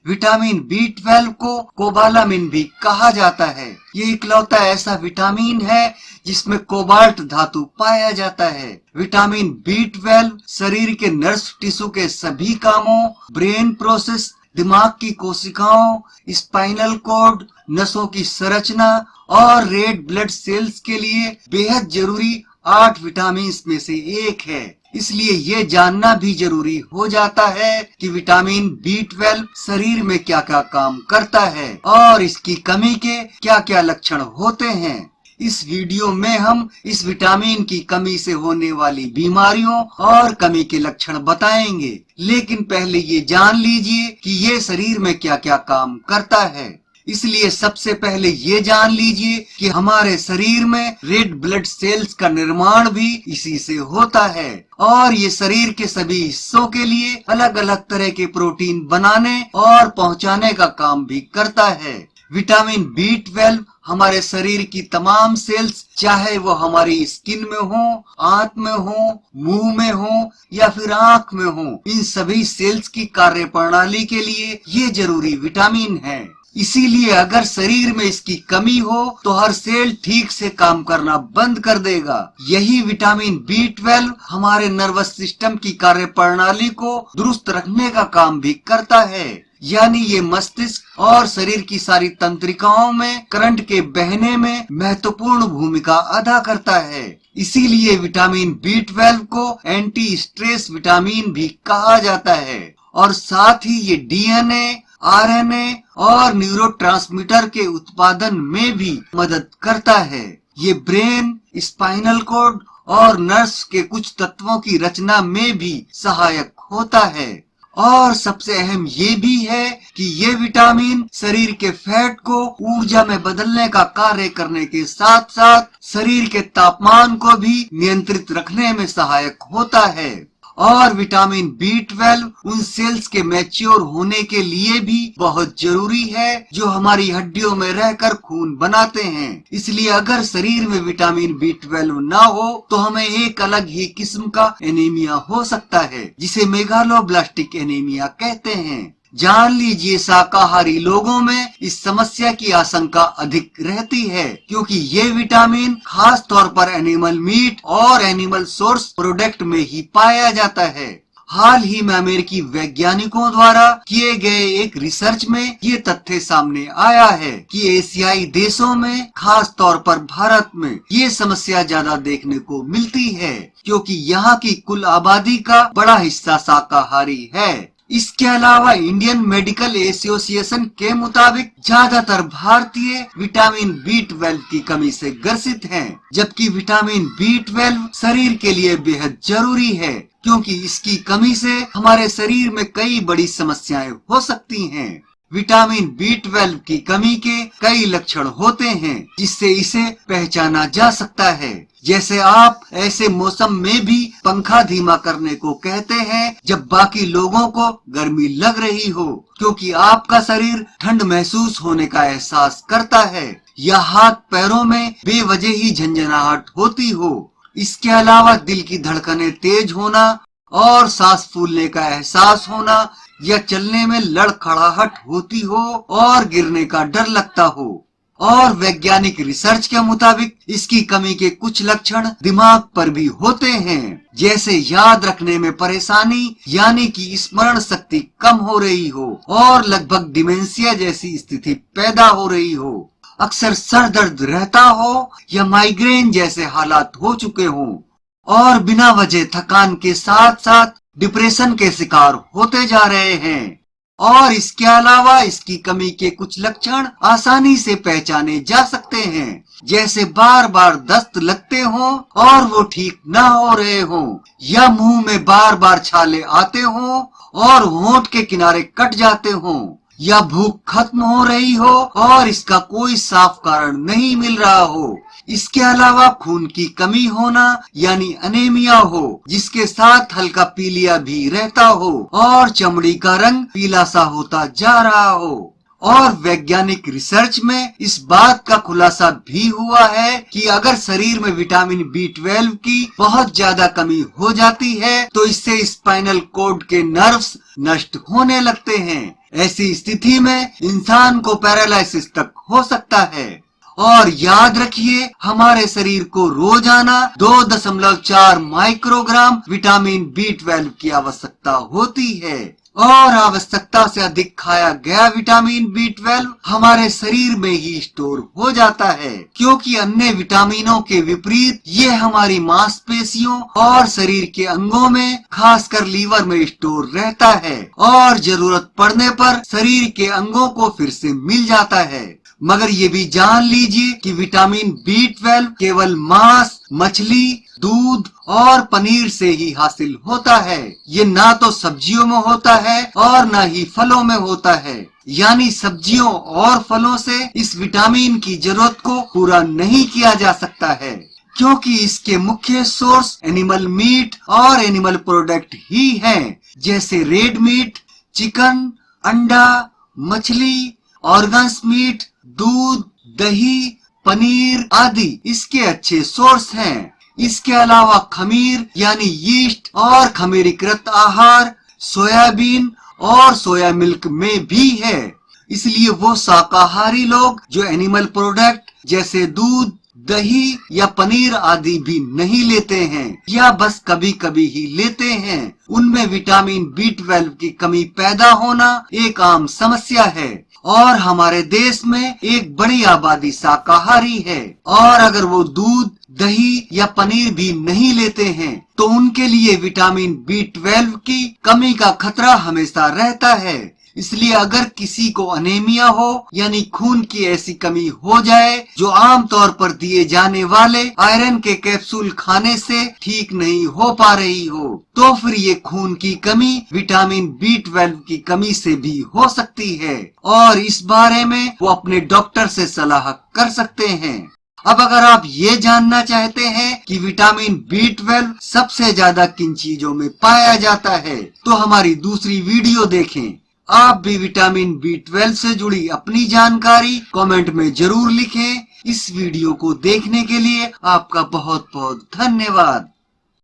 Vitamin B12 को cobalamin भी कहा जाता है। ये इकलौता ऐसा विटामिन है जिसमें कोबाल्ट धातु पाया जाता है। विटामिन B12 शरीर के नर्व टिश्यू के सभी कामों, ब्रेन प्रोसेस, दिमाग की कोशिकाओं, स्पाइनल कॉर्ड, नसों की संरचना और रेड ब्लड सेल्स के लिए बेहद जरूरी 8 विटामिन में से एक है। इसलिए ये जानना भी जरूरी हो जाता है कि विटामिन B12 शरीर में क्या क्या काम करता है और इसकी कमी के क्या क्या लक्षण होते हैं। इस वीडियो में हम इस विटामिन की कमी से होने वाली बीमारियों और कमी के लक्षण बताएंगे, लेकिन पहले ये जान लीजिए कि ये शरीर में क्या क्या काम करता है। इसलिए सबसे पहले ये जान लीजिए कि हमारे शरीर में रेड ब्लड सेल्स का निर्माण भी इसी से होता है और ये शरीर के सभी हिस्सों के लिए अलग अलग तरह के प्रोटीन बनाने और पहुंचाने का काम भी करता है। विटामिन B12 हमारे शरीर की तमाम सेल्स, चाहे वो हमारी स्किन में हो, आंत में हो, मुंह में हो या फिर आंख में हो, इन सभी सेल्स की कार्य प्रणाली के लिए ये जरूरी विटामिन है। इसीलिए अगर शरीर में इसकी कमी हो तो हर सेल ठीक से काम करना बंद कर देगा। यही विटामिन B12 हमारे नर्वस सिस्टम की कार्य प्रणाली को दुरुस्त रखने का काम भी करता है, यानी ये मस्तिष्क और शरीर की सारी तंत्रिकाओं में करंट के बहने में महत्वपूर्ण भूमिका अदा करता है। इसीलिए विटामिन B12 को एंटी स्ट्रेस विटामिन भी कहा जाता है और साथ ही ये DNA, RNA और न्यूरोट्रांसमीटर के उत्पादन में भी मदद करता है। ये ब्रेन, स्पाइनल कॉर्ड और नर्व्स के कुछ तत्वों की रचना में भी सहायक होता है। और सबसे अहम ये भी है कि ये विटामिन शरीर के फैट को ऊर्जा में बदलने का कार्य करने के साथ साथ शरीर के तापमान को भी नियंत्रित रखने में सहायक होता है। और विटामिन B12 उन सेल्स के मैच्योर होने के लिए भी बहुत जरूरी है जो हमारी हड्डियों में रहकर खून बनाते हैं। इसलिए अगर शरीर में विटामिन B12 ना हो तो हमें एक अलग ही किस्म का एनीमिया हो सकता है, जिसे मेगालोब्लास्टिक एनीमिया कहते हैं। जान लीजिए, शाकाहारी लोगों में इस समस्या की आशंका अधिक रहती है क्योंकि ये विटामिन खास तौर पर एनिमल मीट और एनिमल सोर्स प्रोडक्ट में ही पाया जाता है। हाल ही में अमेरिकी वैज्ञानिकों द्वारा किए गए एक रिसर्च में ये तथ्य सामने आया है कि एशियाई देशों में, खास तौर पर भारत में, ये समस्या ज्यादा देखने को मिलती है क्योंकि यहाँ की कुल आबादी का बड़ा हिस्सा शाकाहारी है। इसके अलावा इंडियन मेडिकल एसोसिएशन के मुताबिक ज्यादातर भारतीय विटामिन B12 की कमी से ग्रसित हैं, जबकि विटामिन B12 शरीर के लिए बेहद जरूरी है क्योंकि इसकी कमी से हमारे शरीर में कई बड़ी समस्याएं हो सकती हैं। विटामिन B12 की कमी के कई लक्षण होते हैं जिससे इसे पहचाना जा सकता है। जैसे आप ऐसे मौसम में भी पंखा धीमा करने को कहते हैं जब बाकी लोगों को गर्मी लग रही हो, क्योंकि आपका शरीर ठंड महसूस होने का एहसास करता है या हाथ पैरों में बेवजह ही झंझनाहट होती हो। इसके अलावा दिल की धड़कनें तेज होना और सांस फूलने का एहसास होना या चलने में लड़खड़ाहट होती हो और गिरने का डर लगता हो। और वैज्ञानिक रिसर्च के मुताबिक इसकी कमी के कुछ लक्षण दिमाग पर भी होते हैं, जैसे याद रखने में परेशानी, यानी कि स्मरण शक्ति कम हो रही हो और लगभग डिमेंशिया जैसी स्थिति पैदा हो रही हो। अक्सर सर दर्द रहता हो या माइग्रेन जैसे हालात हो चुके हों और बिना वजह थकान के साथ साथ डिप्रेशन के शिकार होते जा रहे हैं। और इसके अलावा इसकी कमी के कुछ लक्षण आसानी से पहचाने जा सकते हैं, जैसे बार बार दस्त लगते हों और वो ठीक ना हो रहे हों, या मुंह में बार बार छाले आते हों और होंठ के किनारे कट जाते हों, या भूख खत्म हो रही हो और इसका कोई साफ कारण नहीं मिल रहा हो। इसके अलावा खून की कमी होना यानी अनेमिया हो, जिसके साथ हल्का पीलिया भी रहता हो और चमड़ी का रंग पीला सा होता जा रहा हो। और वैज्ञानिक रिसर्च में इस बात का खुलासा भी हुआ है कि अगर शरीर में विटामिन B12 की बहुत ज्यादा कमी हो जाती है तो इससे स्पाइनल कॉर्ड के नर्व्स नष्ट होने लगते हैं, ऐसी स्थिति में इंसान को पैरालिसिस तक हो सकता है। और याद रखिए, हमारे शरीर को रोजाना 2.4 माइक्रोग्राम विटामिन B12 की आवश्यकता होती है और आवश्यकता से अधिक खाया गया विटामिन B12 हमारे शरीर में ही स्टोर हो जाता है, क्योंकि अन्य विटामिनों के विपरीत ये हमारी मांसपेशियों और शरीर के अंगों में, खासकर लीवर में स्टोर रहता है और जरूरत पड़ने पर शरीर के अंगों को फिर से मिल जाता है। मगर ये भी जान लीजिए कि विटामिन B12 केवल मांस, मछली, दूध और पनीर से ही हासिल होता है। ये ना तो सब्जियों में होता है और ना ही फलों में होता है। यानी सब्जियों और फलों से इस विटामिन की जरूरत को पूरा नहीं किया जा सकता है, क्योंकि इसके मुख्य सोर्स एनिमल मीट और एनिमल प्रोडक्ट ही हैं, जैसे रेड मीट, चिकन, अंडा, मछली, ऑर्गन्स मीट, दूध, दही, पनीर आदि इसके अच्छे सोर्स हैं। इसके अलावा खमीर यानी यीस्ट और खमीरीकृत आहार सोयाबीन और सोया मिल्क में भी है। इसलिए वो शाकाहारी लोग जो एनिमल प्रोडक्ट जैसे दूध, दही या पनीर आदि भी नहीं लेते हैं या बस कभी कभी ही लेते हैं, उनमें विटामिन B12 की कमी पैदा होना एक आम समस्या है। और हमारे देश में एक बड़ी आबादी शाकाहारी है और अगर वो दूध, दही या पनीर भी नहीं लेते हैं तो उनके लिए विटामिन B12 की कमी का खतरा हमेशा रहता है। इसलिए अगर किसी को अनेमिया हो यानी खून की ऐसी कमी हो जाए जो आमतौर पर दिए जाने वाले आयरन के कैप्सूल खाने से ठीक नहीं हो पा रही हो, तो फिर ये खून की कमी विटामिन B12 की कमी से भी हो सकती है और इस बारे में वो अपने डॉक्टर से सलाह कर सकते हैं। अब अगर आप ये जानना चाहते हैं कि विटामिन B12 सबसे ज्यादा किन चीजों में पाया जाता है, तो हमारी दूसरी वीडियो देखें। आप भी विटामिन B12 से जुड़ी अपनी जानकारी कमेंट में जरूर लिखें। इस वीडियो को देखने के लिए आपका बहुत बहुत धन्यवाद।